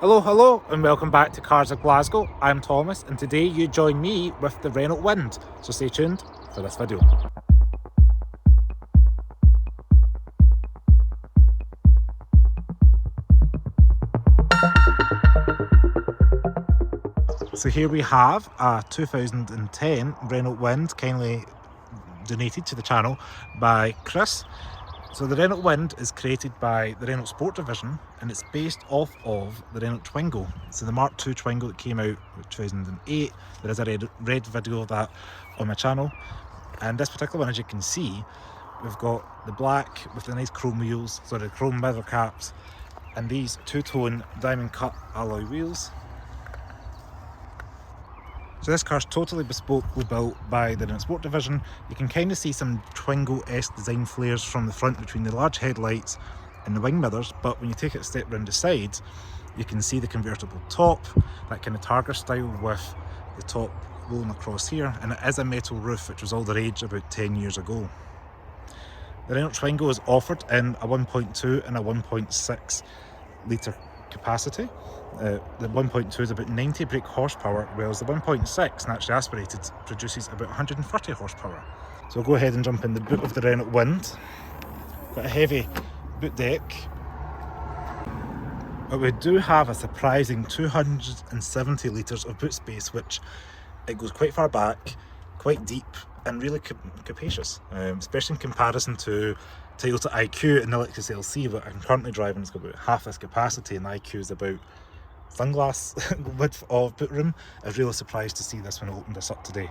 Hello, and welcome back to Cars of Glasgow. I'm Thomas, and today you join me with the Renault Wind, so stay tuned for this video. So here we have a 2010 Renault Wind, kindly donated to the channel by Chris. So the Renault Wind is created by the Renault Sport division, and it's based off of the Renault Twingo. So the Mark II Twingo that came out in 2008. There is a red video of that on my channel. And this particular one, as you can see, we've got the black with the nice chrome wheels, chrome mirror caps, and these two-tone diamond cut alloy wheels. So this car's totally bespokely built by the Renault Sport division. You can kind of see some Twingo-esque design flares from the front between the large headlights and the wing mirrors, but when you take it a step round the sides, you can see the convertible top, that kind of Targa style with the top rolling across here, and it is a metal roof, which was all the rage about 10 years ago. The Renault Twingo is offered in a 1.2 and a 1.6 litre capacity. The 1.2 is about 90 brake horsepower, whereas the 1.6, naturally aspirated, produces about 130 horsepower. So we'll go ahead and jump in the boot of the Renault Wind. Quite a heavy boot deck. But we do have a surprising 270 litres of boot space, which it goes quite far back, quite deep, and really capacious, especially in comparison to Toyota IQ and the Lexus LC that I'm currently driving. It's got about half this capacity, and the IQ is about sunglass width of boot room. I was really surprised to see this when I opened this up today.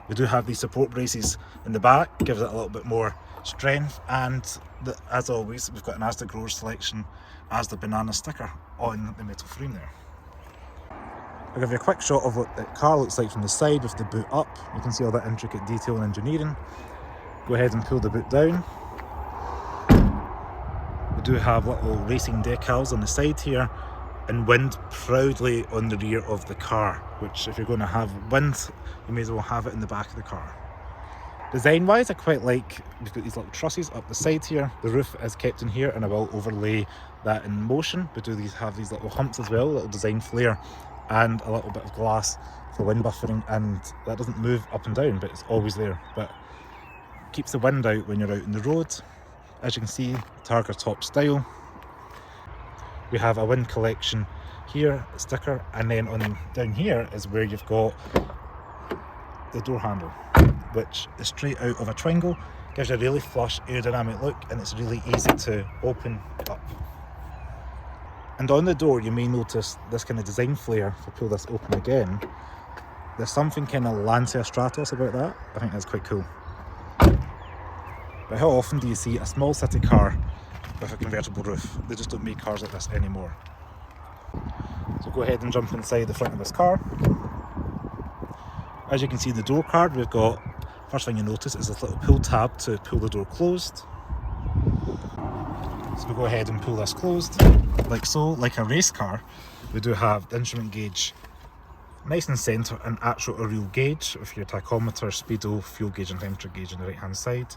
We do have these support braces in the back, gives it a little bit more strength, and as always, we've got an Asda Growers selection as the banana sticker on the metal frame there. I'll give you a quick shot of what the car looks like from the side with the boot up. You can see all that intricate detail and engineering. Go ahead and pull the boot down. We do have little racing decals on the side here, and Wind proudly on the rear of the car, which if you're going to have Wind, you may as well have it in the back of the car. Design wise, I quite like, we've got these little trusses up the side here. The roof is kept in here, and I will overlay that in motion. We do have these little humps as well, a little design flare, and a little bit of glass for wind buffering, and that doesn't move up and down, but it's always there. But keeps the wind out when you're out in the road. As you can see, Targa top style. We have a Wind collection here, sticker, and then on down here is where you've got the door handle, which is straight out of a Twingo. Gives you a really flush aerodynamic look, and it's really easy to open up. And on the door you may notice this kind of design flare. If I pull this open again, there's something kind of Lancia Stratos about that. I think that's quite cool. But how often do you see a small city car with a convertible roof? They just don't make cars like this anymore. So go ahead and jump inside the front of this car. As you can see, the door card, we've got, first thing you notice is this little pull tab to pull the door closed. So we'll go ahead and pull this closed, like so. Like a race car, we do have the instrument gauge nice and centre, and actual a real gauge with your tachometer, speedo, fuel gauge and temperature gauge on the right hand side.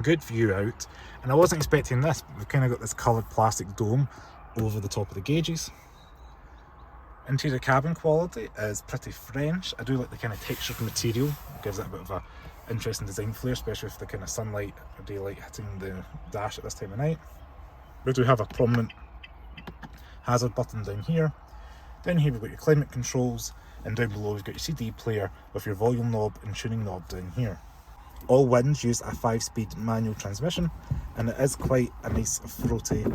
Good view out, and I wasn't expecting this, but we've kind of got this coloured plastic dome over the top of the gauges. Interior cabin quality is pretty French. I do like the kind of textured material. It gives it a bit of a interesting design flare, especially with the kind of sunlight or daylight hitting the dash at this time of night. We do have a prominent hazard button down here. Down here we've got your climate controls, and down below we've got your CD player with your volume knob and tuning knob down here. All Winds use a 5-speed manual transmission, and it is quite a nice throaty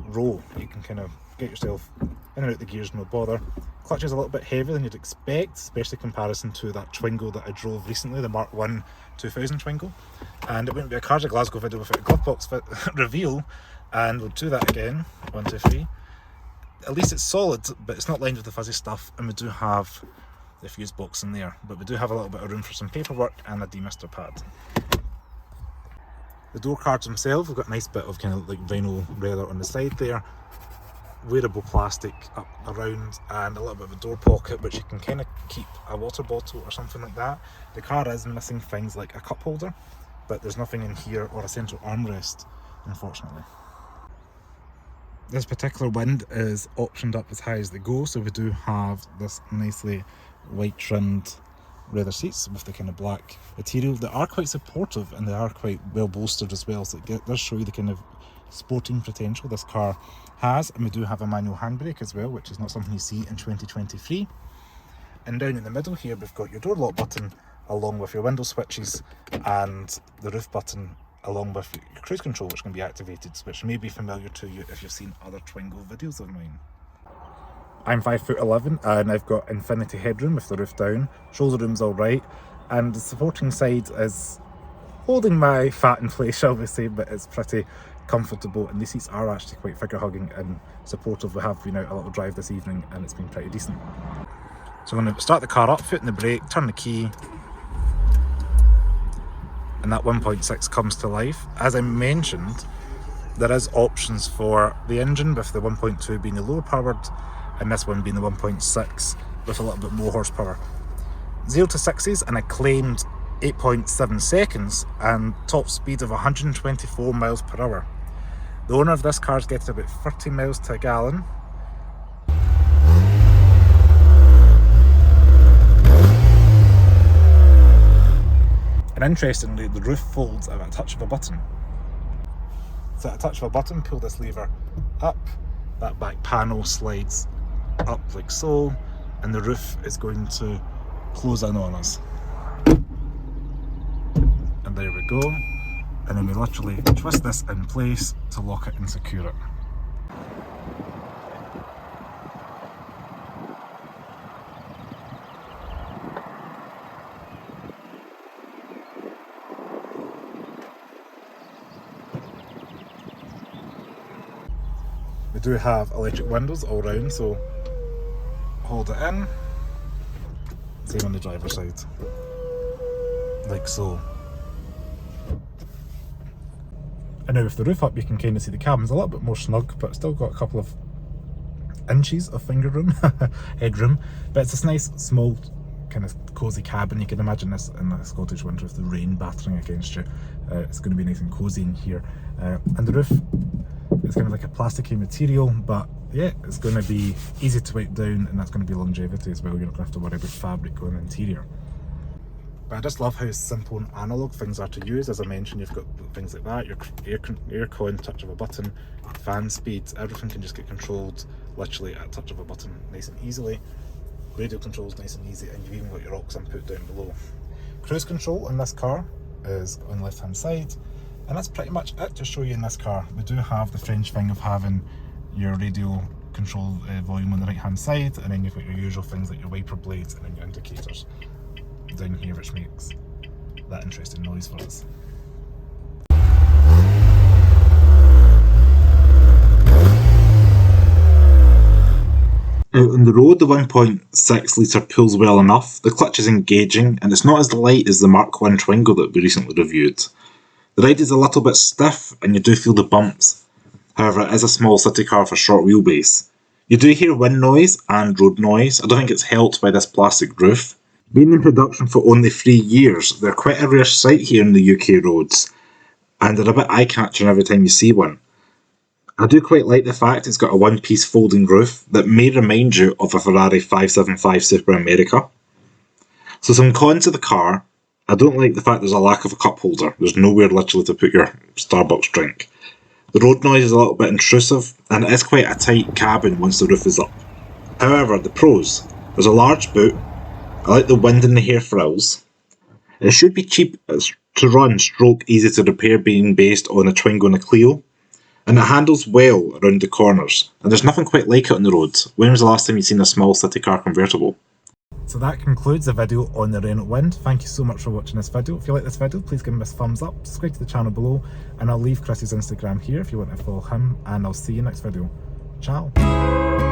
roll. You can kind of get yourself in and out the gears, no bother. Clutch is a little bit heavier than you'd expect, especially in comparison to that Twingo that I drove recently, the Mark I 2000 Twingo. And it wouldn't be a CarsofGlasgow video without a glove box fit reveal, and we'll do that again. 1, 2, 3. At least it's solid, but it's not lined with the fuzzy stuff, and we do have the fuse box in there, but we do have a little bit of room for some paperwork and a demister pad. The door cards themselves, we've got a nice bit of kind of like vinyl leather on the side there, wearable plastic up around, and a little bit of a door pocket which you can kind of keep a water bottle or something like that. The car is missing things like a cup holder, but there's nothing in here or a central armrest, unfortunately. This particular Wind is optioned up as high as they go, so we do have this nicely white trimmed leather seats with the kind of black material. They are quite supportive and they are quite well bolstered as well, so it does show you the kind of sporting potential this car has. And we do have a manual handbrake as well, which is not something you see in 2023. And down in the middle here we've got your door lock button along with your window switches and the roof button along with your cruise control, which can be activated, which may be familiar to you if you've seen other Twingo videos of mine. I'm 5'11" and I've got infinity headroom with the roof down, shoulder room's alright, and the supporting side is holding my fat in place, shall we say, but it's pretty comfortable, and the seats are actually quite figure hugging and supportive. We have been out a little drive this evening and it's been pretty decent. So I'm going to start the car up, foot in the brake, turn the key, and that 1.6 comes to life. As I mentioned, there is options for the engine, with the 1.2 being the lower powered and this one being the 1.6 with a little bit more horsepower. 0 to 60s in a claimed 8.7 seconds and top speed of 124 miles per hour. The owner of this car is getting about 30 miles to a gallon. And interestingly, the roof folds at a touch of a button. So at a touch of a button, pull this lever up, that back panel slides up like so, and the roof is going to close in on us. And there we go. And then we literally twist this in place to lock it and secure it. We do have electric windows all round, so hold it in, same on the driver's side, like so. And now with the roof up, you can kind of see the cabin's a little bit more snug, but still got a couple of inches of finger room, headroom. But it's this nice, small, kind of cosy cabin. You can imagine this in the Scottish winter with the rain battering against you. It's going to be nice and cosy in here. And the roof, it's kind of like a plasticky material, but yeah, it's going to be easy to wipe down, and that's going to be longevity as well. You're not going to have to worry about fabric going in the interior. But I just love how simple and analogue things are to use. As I mentioned, you've got things like that, your aircon, touch of a button, fan speed, everything can just get controlled literally at a touch of a button, nice and easily. Radio controls nice and easy, and you've even got your aux input down below. Cruise control in this car is on the left hand side, and that's pretty much it to show you in this car. We do have the French thing of having your radio control volume on the right hand side, and then you've got your usual things like your wiper blades and then your indicators down here, which makes that interesting noise for us. Out on the road, the 1.6 litre pulls well enough, the clutch is engaging, and it's not as light as the Mark I Twingo that we recently reviewed. The ride is a little bit stiff, and you do feel the bumps. However, it is a small city car for short wheelbase. You do hear wind noise and road noise. I don't think it's helped by this plastic roof. Being in production for only 3 years, they're quite a rare sight here in the UK roads, and they're a bit eye-catching every time you see one. I do quite like the fact it's got a one-piece folding roof that may remind you of a Ferrari 575 Superamerica. So some cons of the car: I don't like the fact there's a lack of a cup holder. There's nowhere literally to put your Starbucks drink. The road noise is a little bit intrusive, and it is quite a tight cabin once the roof is up. However, the pros: there's a large boot. I like the wind in the hair frills. It should be cheap to run, stroke easy to repair, being based on a Twingo and a Clio. And it handles well around the corners, and there's nothing quite like it on the road. When was the last time you've seen a small city car convertible? So that concludes the video on the Renault Wind. Thank you so much for watching this video. If you like this video, please give me a thumbs up, subscribe to the channel below, and I'll leave Chris's Instagram here if you want to follow him, and I'll see you next video. Ciao!